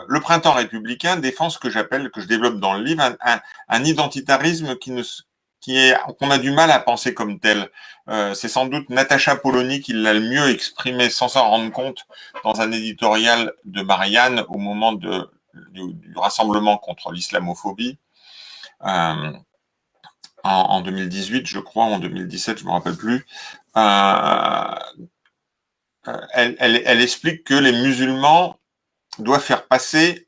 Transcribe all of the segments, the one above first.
le printemps républicain défend ce que j'appelle, que je développe dans le livre, un identitarisme qu'on a du mal à penser comme tel. C'est sans doute Natacha Polony qui l'a le mieux exprimé sans s'en rendre compte dans un éditorial de Marianne au moment du rassemblement contre l'islamophobie en 2018, je crois, en 2017, je me rappelle plus. Elle explique que les musulmans doivent faire passer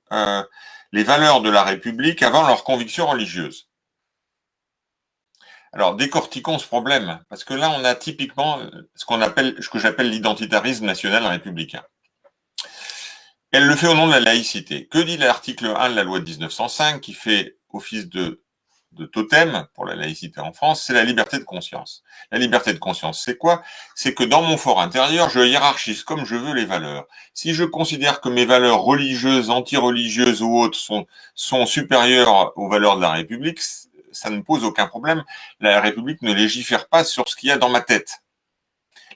les valeurs de la République avant leurs convictions religieuses. Alors, décortiquons ce problème, parce que là, on a typiquement ce que j'appelle l'identitarisme national républicain. Elle le fait au nom de la laïcité. Que dit l'article 1 de la loi de 1905, qui fait office de totem pour la laïcité en France? C'est la liberté de conscience. La liberté de conscience, c'est quoi? C'est que dans mon fort intérieur, je hiérarchise comme je veux les valeurs. Si je considère que mes valeurs religieuses, anti-religieuses ou autres sont supérieures aux valeurs de la République, ça ne pose aucun problème. La République ne légifère pas sur ce qu'il y a dans ma tête.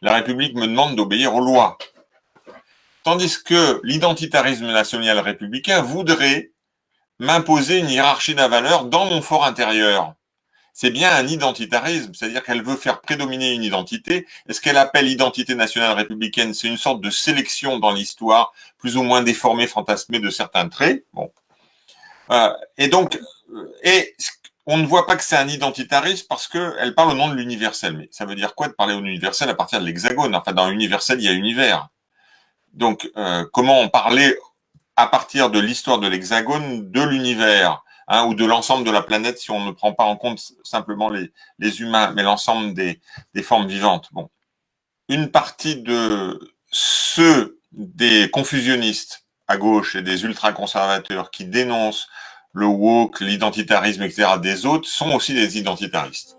La République me demande d'obéir aux lois. Tandis que l'identitarisme national républicain voudrait m'imposer une hiérarchie de valeurs dans mon fort intérieur. C'est bien un identitarisme, c'est-à-dire qu'elle veut faire prédominer une identité. Et ce qu'elle appelle identité nationale républicaine, c'est une sorte de sélection dans l'histoire, plus ou moins déformée, fantasmée de certains traits. Bon. Et on ne voit pas que c'est un identitarisme parce qu'elle parle au nom de l'universel. Mais ça veut dire quoi de parler au universel à partir de l'hexagone? Enfin, dans l'universel, il y a univers. Donc, comment en parler à partir de l'histoire de l'hexagone, de l'univers, ou de l'ensemble de la planète, si on ne prend pas en compte simplement les humains, mais l'ensemble des formes vivantes. Bon. Une partie de ceux des confusionnistes à gauche et des ultra-conservateurs qui dénoncent le woke, l'identitarisme, etc. des autres, sont aussi des identitaristes.